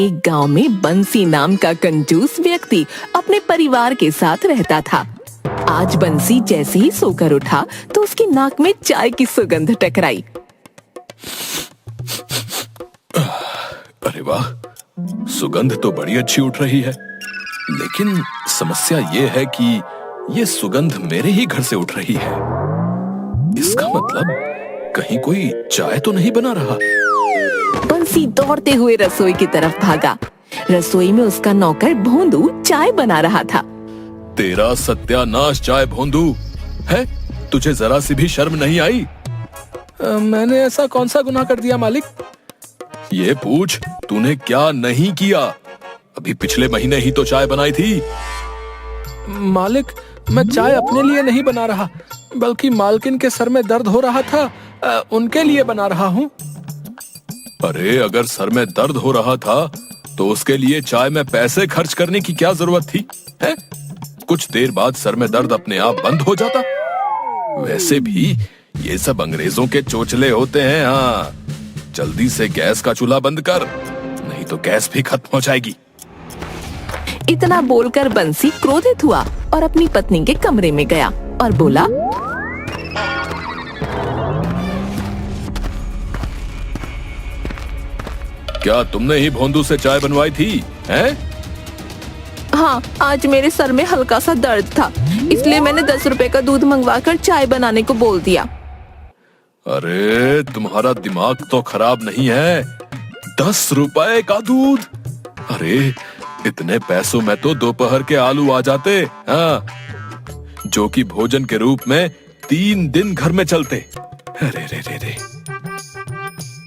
एक गांव में बंसी नाम का कंजूस व्यक्ति अपने परिवार के साथ रहता था। आज बंसी जैसे ही सोकर उठा तो उसकी नाक में चाय की सुगंध टकराई। अरे वाह, सुगंध तो बड़ी अच्छी उठ रही है, लेकिन समस्या ये है कि ये सुगंध मेरे ही घर से उठ रही है। इसका मतलब कहीं कोई चाय तो नहीं बना रहा। बंसी दौड़ते हुए रसोई की तरफ भागा। रसोई में उसका नौकर भोंदू चाय बना रहा था। तेरा सत्यानाश चाय भोंदू है, तुझे जरा सी भी शर्म नहीं आई? मैंने ऐसा कौन सा गुनाह कर दिया मालिक? ये पूछ, तूने क्या नहीं किया? अभी पिछले महीने ही तो चाय बनाई थी। मालिक, मैं चाय अपने लिए नहीं बना रहा, बल्कि मालकिन के सर में दर्द हो रहा था, उनके लिए बना रहा हूँ। अरे अगर सर में दर्द हो रहा था तो उसके लिए चाय में पैसे खर्च करने की क्या जरूरत थी? है? कुछ देर बाद सर में दर्द अपने आप बंद हो जाता। वैसे भी ये सब अंग्रेजों के चोचले होते हैं। हाँ, जल्दी से गैस का चूल्हा बंद कर, नहीं तो गैस भी खत्म हो जाएगी। इतना बोलकर बंसी क्रोधित हुआ और अपनी पत्नी के कमरे में गया और बोला, क्या तुमने ही भोंदू से चाय बनवाई थी? हैं? हाँ, आज मेरे सर में हल्का सा दर्द था, इसलिए मैंने 10 रुपए का दूध मंगवाकर चाय बनाने को बोल दिया। अरे तुम्हारा दिमाग तो खराब नहीं है? 10 रुपए का दूध? अरे इतने पैसों में तो दोपहर के आलू आ जाते। हाँ, जो कि भोजन के रूप में 3 दिन घर में चलते। अरे रे रे रे।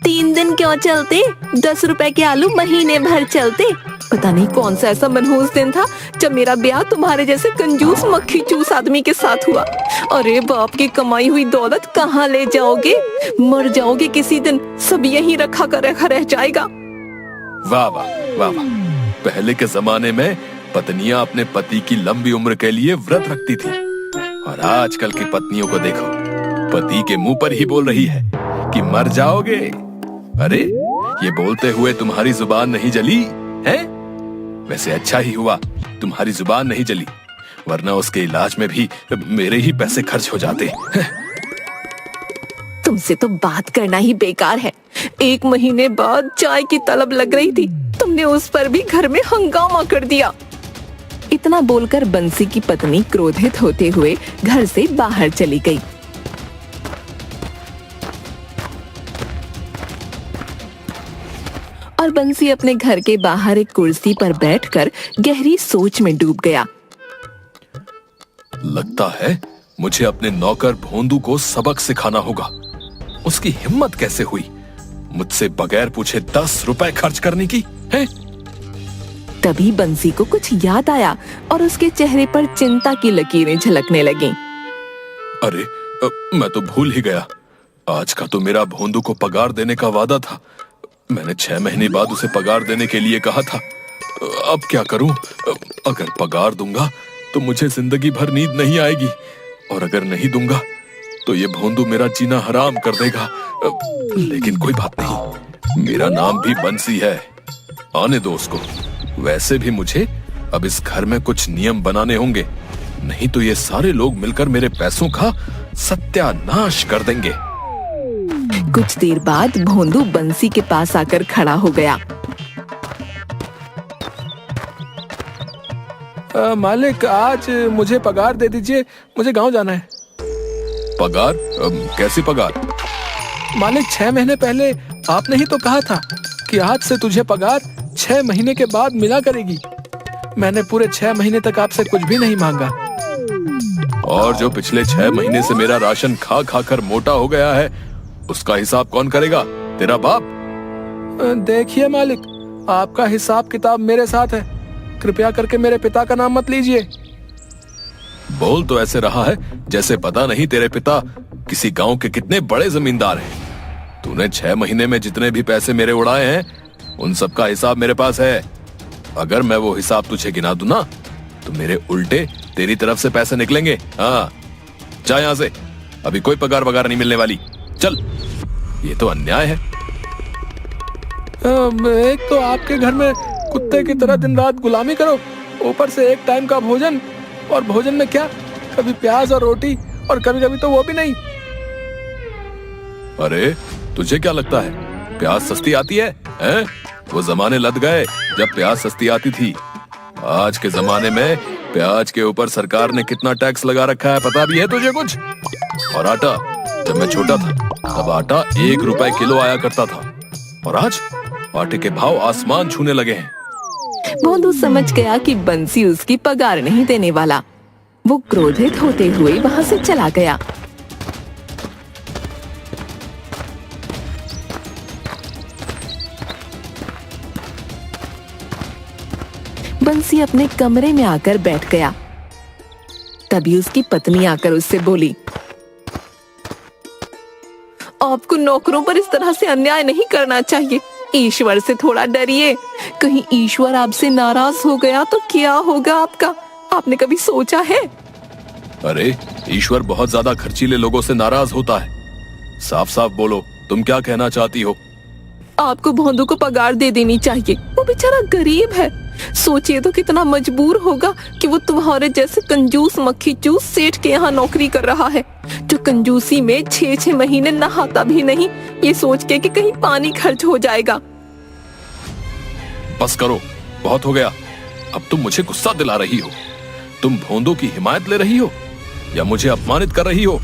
3 दिन क्यों चलते? 10 रुपए के आलू महीने भर चलते। पता नहीं कौन सा ऐसा मनहूस दिन था जब मेरा ब्याह तुम्हारे जैसे कंजूस मक्खी चूस आदमी के साथ हुआ। अरे बाप की कमाई हुई दौलत कहाँ ले जाओगे? मर जाओगे किसी दिन, सब यहीं रखा रह जाएगा। वाह वाह वाह वाह। पहले के जमाने में पत्नियां अपने पति की लंबी उम्र के लिए व्रत रखती थी, और आजकल की पत्नियों को देखो, पति के मुंह पर ही बोल रही है कि मर जाओगे। अरे ये बोलते हुए तुम्हारी जुबान नहीं जली है? वैसे अच्छा ही हुआ तुम्हारी जुबान नहीं जली, वरना उसके इलाज में भी मेरे ही पैसे खर्च हो जाते। तुमसे तो बात करना ही बेकार है। 1 महीने बाद चाय की तलब लग रही थी, तुमने उस पर भी घर में हंगामा कर दिया। इतना बोलकर बंसी की पत्नी क्रोधित होते हुए घर से बाहर चली गई। और बंसी अपने घर के बाहर एक कुर्सी पर बैठकर गहरी सोच में डूब गया। लगता है मुझे अपने नौकर भोंदू को सबक सिखाना होगा। उसकी हिम्मत कैसे हुई मुझसे बगैर पूछे 10 रुपए खर्च करने की? है? तभी बंसी को कुछ याद आया और उसके चेहरे पर चिंता की लकीरें झलकने लगीं। अरे मैं तो भूल ही गया, आज का तो मेरा भोंदू को पगार देने का वादा था। मैंने 6 महीने बाद उसे पगार देने के लिए कहा था। अब क्या करूं? अगर पगार दूंगा तो मुझे जिंदगी भर नींद नहीं आएगी, और अगर नहीं दूंगा तो ये भोंदू मेरा जीना हराम कर देगा। लेकिन कोई बात नहीं, मेरा नाम भी बंसी है, आने दो उसको। वैसे भी मुझे अब इस घर में कुछ नियम बनाने होंगे, नहीं तो ये सारे लोग मिलकर मेरे पैसों का सत्यानाश कर देंगे। कुछ देर बाद भोंदू बंसी के पास आकर खड़ा हो गया। मालिक, आज मुझे पगार दे दीजिए, मुझे गांव जाना है। पगार? कैसी पगार? मालिक, 6 महीने पहले आपने ही तो कहा था कि आज से तुझे पगार 6 महीने के बाद मिला करेगी। मैंने पूरे 6 महीने तक आपसे कुछ भी नहीं मांगा। और जो पिछले 6 महीने से मेरा राशन खा खा कर मोटा हो गया है, उसका हिसाब कौन करेगा? तेरा बाप? देखिए मालिक, आपका हिसाब किताब मेरे साथ है, कृपया करके मेरे पिता का नाम मत लीजिए। बोल तो ऐसे रहा है जैसे पता नहीं तेरे पिता किसी गांव के कितने बड़े जमींदार हैं। तूने 6 महीने में जितने भी पैसे मेरे उड़ाए हैं, उन सब का हिसाब मेरे पास है। अगर मैं वो हिसाब तुझे गिना दूं ना, तो मेरे उल्टे तेरी तरफ से पैसे निकलेंगे। हाँ, जा यहां से, अभी कोई पगार वगार नहीं मिलने वाली। चल, ये तो अन्याय है। एक तो आपके घर में कुत्ते की तरह दिन रात गुलामी करो, ऊपर से एक टाइम का भोजन, और भोजन में क्या, कभी प्याज और रोटी, और कभी कभी तो वो भी नहीं। अरे तुझे क्या लगता है प्याज सस्ती आती है, हैं? वो जमाने लद गए जब प्याज सस्ती आती थी। आज के जमाने में प्याज के ऊपर सरकार ने कितना टैक्स लगा रखा है पता भी है तुझे कुछ? और आटा, जब मैं छोटा था तब आटा 1 रुपए किलो आया करता था, और आज आटे के भाव आसमान छूने लगे हैं। भोंदू समझ गया कि बंसी उसकी पगार नहीं देने वाला। वो क्रोधित होते हुए वहां से चला गया। बंसी अपने कमरे में आकर बैठ गया। तभी उसकी पत्नी आकर उससे बोली, आपको नौकरों पर इस तरह से अन्याय नहीं करना चाहिए। ईश्वर से थोड़ा डरिए, कहीं ईश्वर आपसे नाराज हो गया तो क्या होगा आपका, आपने कभी सोचा है? अरे ईश्वर बहुत ज्यादा खर्चीले लोगों से नाराज होता है। साफ साफ बोलो, तुम क्या कहना चाहती हो? आपको भोंदू को पगार दे देनी चाहिए। वो बेचारा गरीब है, सोचिए तो कितना मजबूर होगा कि वो तुम्हारे जैसे कंजूस मक्खी चूस सेठ के यहाँ नौकरी कर रहा है, जो कंजूसी में 6-6 महीने नहाता भी नहीं, ये सोच के कि कहीं पानी खर्च हो जाएगा। बस करो, बहुत हो गया। अब तुम मुझे गुस्सा दिला रही हो। तुम भोंदू की हिमायत ले रही हो या मुझे अपमानित कर रही हो?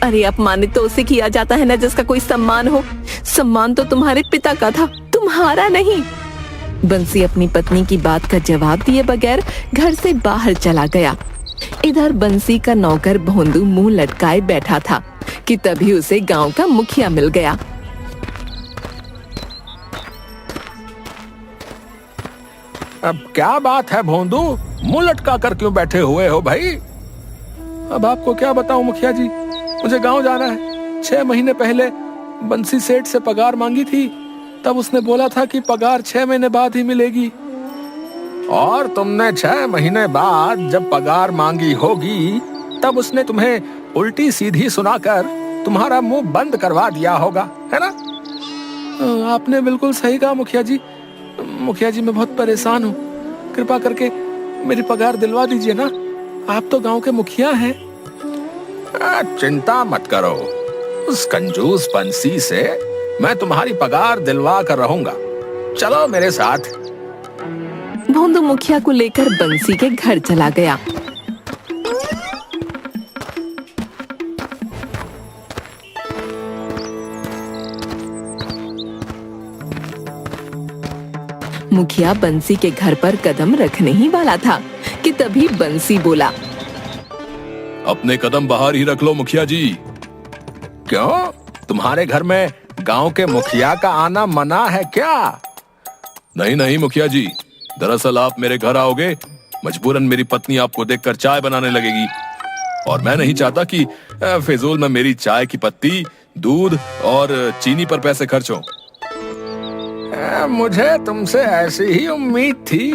अरे अपमानित तो उसे किया जाता है ना जिसका कोई सम्मान हो। सम्मान तो तुम्हारे पिता का था, तुम्हारा नहीं। बंसी अपनी पत्नी की बात का जवाब दिए बगैर घर से बाहर चला गया। इधर बंसी का नौकर भोंदू मुंह लटकाए बैठा था कि तभी उसे गांव का मुखिया मिल गया। अब क्या बात है भोंदू, मुंह लटका कर क्यों बैठे हुए हो भाई? अब आपको क्या बताऊं मुखिया जी, मुझे गांव जाना है। 6 महीने पहले बंसी सेठ से पगार मांगी थी, तब उसने बोला था कि पगार 6 महीने बाद ही मिलेगी। और तुमने 6 महीने बाद जब पगार मांगी होगी, तब उसने तुम्हें उल्टी सीधी सुनाकर तुम्हारा मुंह बंद करवा दिया होगा, है ना? आपने बिल्कुल सही कहा मुखिया जी। मुखिया जी मैं बहुत परेशान हूँ, कृपा करके मेरी पगार दिलवा दीजिए ना, आप तो गांव के मुखिया हैं। चिंता मत करो, उस कंजूस बंसी से मैं तुम्हारी पगार दिलवा कर रहूंगा। चलो मेरे साथ। भोंदू मुखिया को लेकर बंसी के घर चला गया। मुखिया बंसी के घर पर कदम रखने ही वाला था कि तभी बंसी बोला, अपने कदम बाहर ही रख लो मुखिया जी। क्यों, तुम्हारे घर में गांव के मुखिया का आना मना है क्या? नहीं नहीं मुखिया जी, दरअसल आप मेरे घर आओगे, मजबूरन मेरी पत्नी आपको देखकर चाय बनाने लगेगी, और मैं नहीं चाहता कि फिजूल में मेरी चाय की पत्ती, दूध और चीनी पर पैसे खर्च हो। मुझे तुमसे ऐसी ही उम्मीद थी।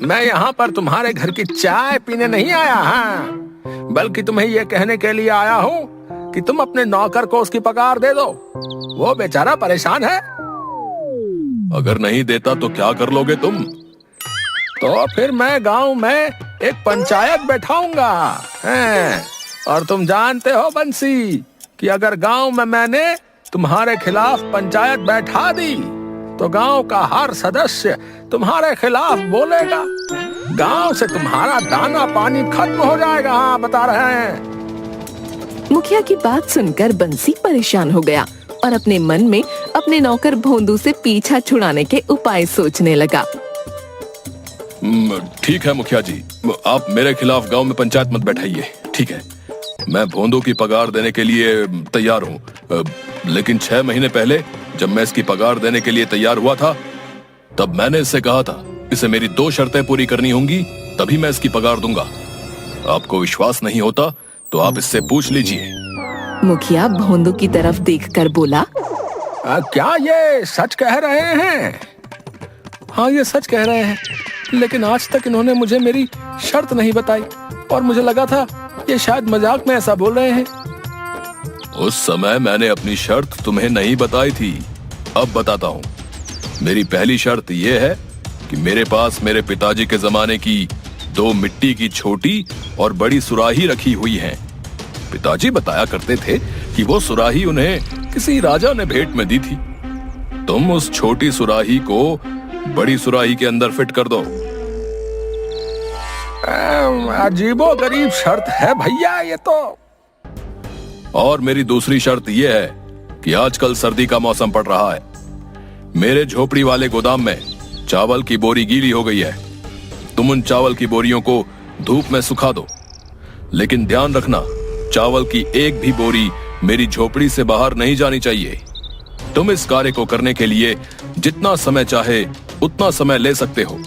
मैं यहाँ पर तुम्हारे घर की चाय पीने नहीं आया हूँ, बल्कि तुम्हें ये कहने के लिए आया हूँ कि तुम अपने नौकर को उसकी पगार दे दो। वो बेचारा परेशान है। अगर नहीं देता तो क्या कर लोगे तुम? तो फिर मैं गांव में एक पंचायत बैठाऊंगा। और तुम जानते हो बंसी कि अगर गांव में मैंने तुम्हारे खिलाफ पंचायत बैठा दी तो गांव का हर सदस्य तुम्हारे खिलाफ बोलेगा। गांव से तुम्हारा दाना पानी खत्म हो जाएगा। हाँ, बता रहे हैं। मुखिया की बात सुनकर बंसी परेशान हो गया और अपने मन में अपने नौकर भोंदू से पीछा छुड़ाने के उपाय सोचने लगा। ठीक है मुखिया जी, आप मेरे खिलाफ गांव में पंचायत मत बैठाइए। ठीक है, मैं भोंदू की पगार देने के लिए तैयार हूँ, लेकिन 6 महीने पहले जब मैं इसकी पगार देने के लिए तैयार हुआ था, तब मैंने इससे कहा था इसे मेरी 2 शर्तें पूरी करनी होंगी, तभी मैं इसकी पगार दूंगा। आपको विश्वास नहीं होता तो आप इससे पूछ लीजिए। मुखिया भोंदू की तरफ देखकर बोला, क्या ये सच कह रहे हैं? हाँ, ये सच कह रहे हैं, लेकिन आज तक इन्होंने मुझे मेरी शर्त नहीं बताई और मुझे लगा था ये शायद मजाक में ऐसा बोल रहे हैं। उस समय मैंने अपनी शर्त तुम्हें नहीं बताई थी, अब बताता हूँ। मेरी पहली शर्त यह है कि मेरे पास मेरे पिताजी के जमाने की 2 मिट्टी की छोटी और बड़ी सुराही रखी हुई हैं। पिताजी बताया करते थे कि वो सुराही उन्हें किसी राजा ने भेंट में दी थी। तुम उस छोटी सुराही को बड़ी सुराही के अंदर फिट कर दो। अजीबो गरीब शर्त है भैया ये तो। और मेरी दूसरी शर्त यह है कि आजकल सर्दी का मौसम पड़ रहा है। मेरे झोपड़ी वाले गोदाम में चावल की बोरी गीली हो गई है। तुम उन चावल की बोरियों को धूप में सुखा दो, लेकिन ध्यान रखना चावल की एक भी बोरी मेरी झोपड़ी से बाहर नहीं जानी चाहिए। तुम इस कार्य को करने के लिए जितना समय चाहे उतना समय ले सकते हो।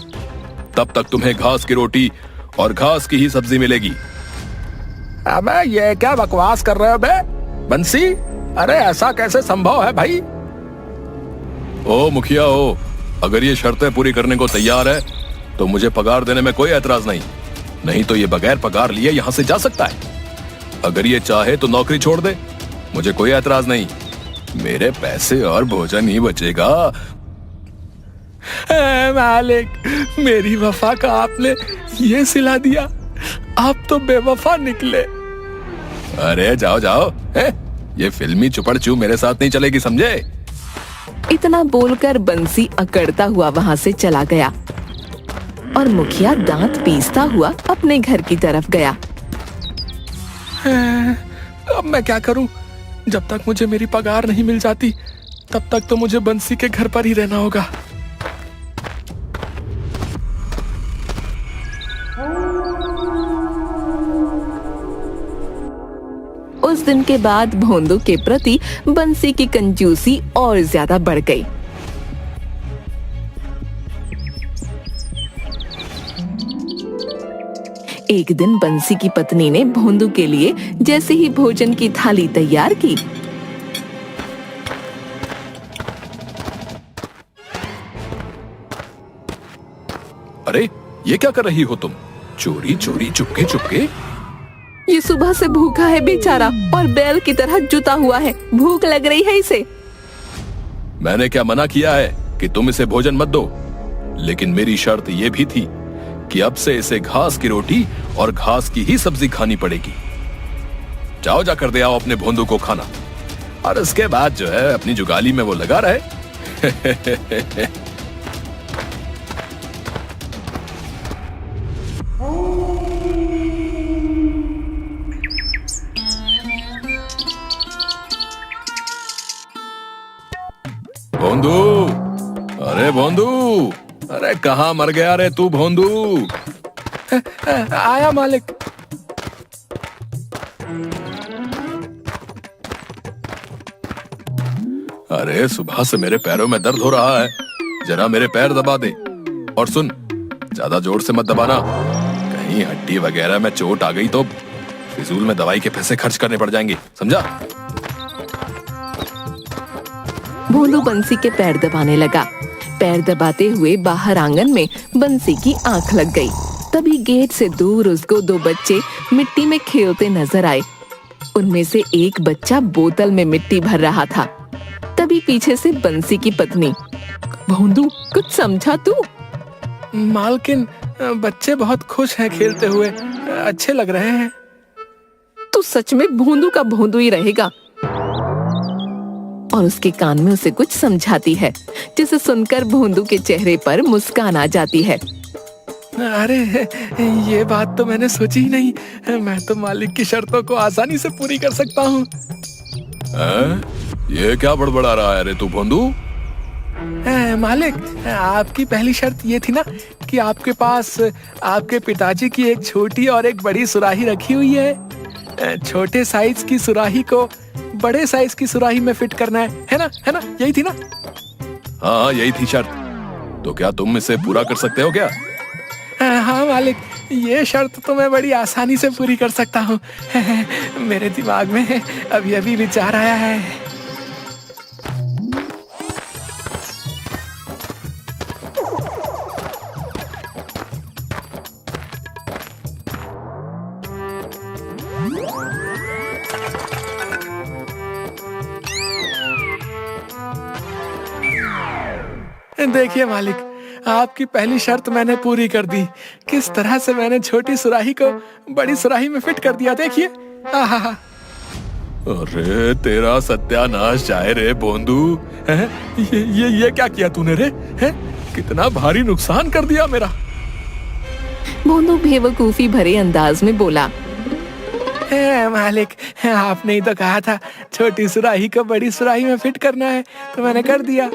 तब तक तुम्हें घास की रोटी और घास की ही सब्जी मिलेगी। अबे ये क्या बकवास कर रहे हो बे बंसी? अरे ऐसा कैसे संभव है भाई? ओ मुखिया हो, अगर ये शर्तें पूरी करने को तैयार है तो मुझे पगार देने में कोई एतराज नहीं तो ये बगैर पगार लिए यहाँ से जा सकता है। अगर ये चाहे तो नौकरी छोड़ दे, मुझे कोई एतराज नहीं। मेरे पैसे और भोजन ही बचेगा। मालिक, मेरी वफा का आपने ये सिला दिया। आप तो बेवफा निकले। अरे जाओ जाओ, ये फिल्मी चुपड़चू मेरे साथ नहीं चलेगी, समझे? इतना बोलकर बंसी अकड़ता हुआ वहां से चला गया और मुखिया दांत पीसता हुआ अपने घर की तरफ गया। अब मैं क्या करूं? जब तक मुझे मेरी पगार नहीं मिल जाती तब तक तो मुझे बंसी के घर पर ही रहना होगा। उस दिन के बाद भोंदू के प्रति बंसी की कंजूसी और ज्यादा बढ़ गई। एक दिन बंसी की पत्नी ने भोंदू के लिए जैसे ही भोजन की थाली तैयार की, अरे ये क्या कर रही हो तुम? चोरी चोरी चुपके चुपके? ये सुबह से भूखा है बेचारा और बैल की तरह जुता हुआ है। भूख लग रही है इसे। मैंने क्या मना किया है कि तुम इसे भोजन मत दो, लेकिन मेरी शर्त यह भी थी कि अब से इसे घास की रोटी और घास की ही सब्जी खानी पड़ेगी। जाओ जाकर दे आओ अपने भोंदू को खाना, और इसके बाद जो है अपनी जुगाली में वो लगा रहे। भोंदू, अरे भोंदू, अरे कहाँ मर गया रे तू भोंदू? आया मालिक। अरे सुबह से मेरे पैरों में दर्द हो रहा है, जरा मेरे पैर दबा दे। और सुन, ज्यादा जोर से मत दबाना, कहीं हड्डी वगैरह में चोट आ गई तो फिजूल में दवाई के पैसे खर्च करने पड़ जाएंगे, समझा? भोंदू बंसी के पैर दबाने लगा। पैर दबाते हुए बाहर आंगन में बंसी की आंख लग गई। तभी गेट से दूर उसको 2 बच्चे मिट्टी में खेलते नजर आए। उनमें से एक बच्चा बोतल में मिट्टी भर रहा था। तभी पीछे से बंसी की पत्नी, भोंदू कुछ समझा तू? मालकिन, बच्चे बहुत खुश हैं खेलते हुए, अच्छे लग रहे हैं। तू सच में भोंदू का भोंदू ही रहेगा। और उसके कान में उसे कुछ समझाती है, जिसे सुनकर भोंदू के चेहरे पर मुस्कान आ जाती है। अरे ये बात तो मैंने सोची ही नहीं। मैं तो मालिक की शर्तों को आसानी से पूरी कर सकता हूँ। ये क्या बड़बड़ा रहा है रे तू भोंदू? मालिक, आपकी पहली शर्त ये थी ना कि आपके पास आपके पिताजी की एक छोटी और एक बड़ी सुराही रखी हुई है। छोटे साइज की सुराही को बड़े साइज की सुराही में फिट करना है ना? यही थी ना? हाँ यही थी शर्त। तो क्या तुम इसे पूरा कर सकते हो क्या? हाँ मालिक, ये शर्त तो मैं बड़ी आसानी से पूरी कर सकता हूँ। मेरे दिमाग में अभी अभी विचार आया है। देखिए मालिक, आपकी पहली शर्त मैंने पूरी कर दी। किस तरह से मैंने छोटी सुराही को बड़ी सुराही में फिट कर दिया, देखिए। आहा। अरे तेरा सत्यानाश जाए रे भोंदू। हैं? ये क्या किया तूने रे? हैं? कितना भारी नुकसान कर दिया मेरा। भोंदू बेवकूफी भरे अंदाज में बोला। मालिक, आपने ही तो कहा था छोटी सुराही को बड़ी सुराही में फिट करना है, तो मैंने कर दिया।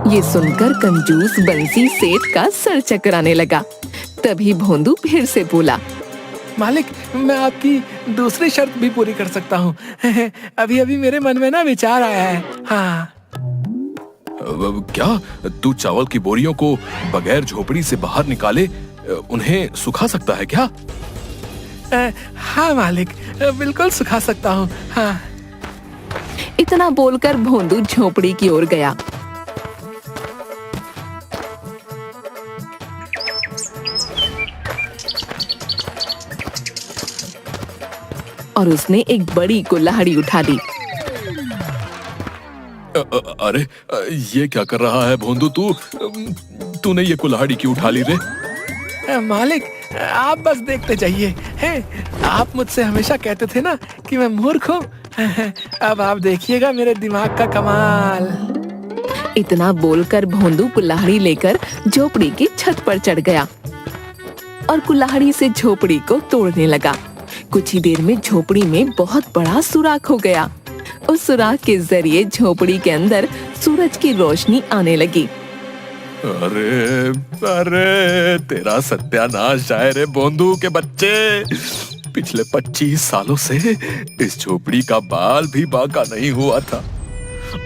ये सुनकर कंजूस बंसी सेठ का सर चकराने लगा। तभी भोंदू फिर से बोला। मालिक, मैं आपकी दूसरी शर्त भी पूरी कर सकता हूँ। अभी अभी मेरे मन में ना विचार आया है। हाँ। क्या तू चावल की बोरियों को बगैर झोपड़ी से बाहर निकाले उन्हें सुखा सकता है क्या? हाँ मालिक, बिल्कुल सुखा सकता हूँ। हाँ। इतना बोलकर भोंदू झोपड़ी की ओर गया। और उसने एक बड़ी कुल्हाड़ी उठा ली। अरे ये क्या कर रहा है भोंदू तू? तूने ये कुल्हाड़ी क्यों उठा ली रे? मालिक, आप बस देखते जाइए। आप मुझसे हमेशा कहते थे ना कि मैं मूर्ख हूँ। अब आप देखिएगा मेरे दिमाग का कमाल। इतना बोलकर भोंदू कुल्हाड़ी लेकर झोपड़ी की छत पर चढ़ गया और कुल्हाड़ी से झोपड़ी को तोड़ने लगा। कुछ ही देर में झोपड़ी में बहुत बड़ा सुराख हो गया। उस सुराख के जरिए झोपड़ी के अंदर सूरज की रोशनी आने लगी। अरे अरे तेरा सत्यानाश जाए रे भोंदू के बच्चे। पिछले 25 सालों से इस झोपड़ी का बाल भी बांका नहीं हुआ था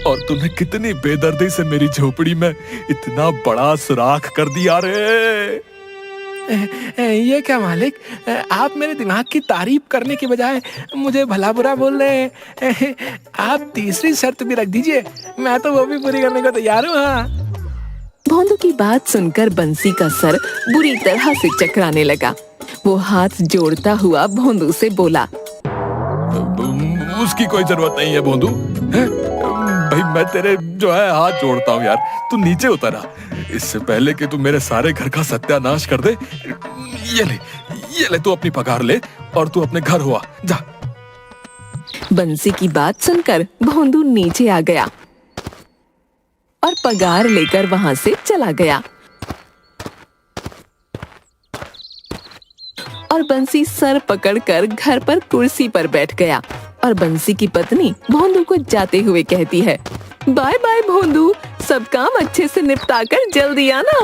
और तूने कितनी बेदर्दी से मेरी झोपड़ी में इतना बड़ा सुराख कर दिया रे। ये क्या मालिक, आप मेरे दिमाग की तारीफ करने की बजाय मुझे भला बुरा बोल रहे हैं। आप तीसरी शर्त भी रख दीजिए, मैं तो वो भी पूरी करने को तैयार हूँ। हाँ। भोंदू की बात सुनकर बंसी का सर बुरी तरह से चकराने लगा। वो हाथ जोड़ता हुआ भोंदू से बोला। उसकी कोई जरूरत नहीं है भोंदू। भाई मैं तेरे जो है हाथ जोड़ता हूँ यार, तू नीचे उतर आ। इससे पहले कि तू मेरे सारे घर का सत्यानाश कर दे, ये ले तू अपनी पगार ले और तू अपने घर हुआ जा। बंसी की बात सुनकर भोंदू नीचे आ गया और पगार लेकर वहां से चला गया। और बंसी सर पकड़कर घर पर कुर्सी पर बैठ गया और बंसी की पत्नी भोंदू को जाते हुए कहती है, बाय बाय भोंदू, सब काम अच्छे से निपटाकर जल्दी आना।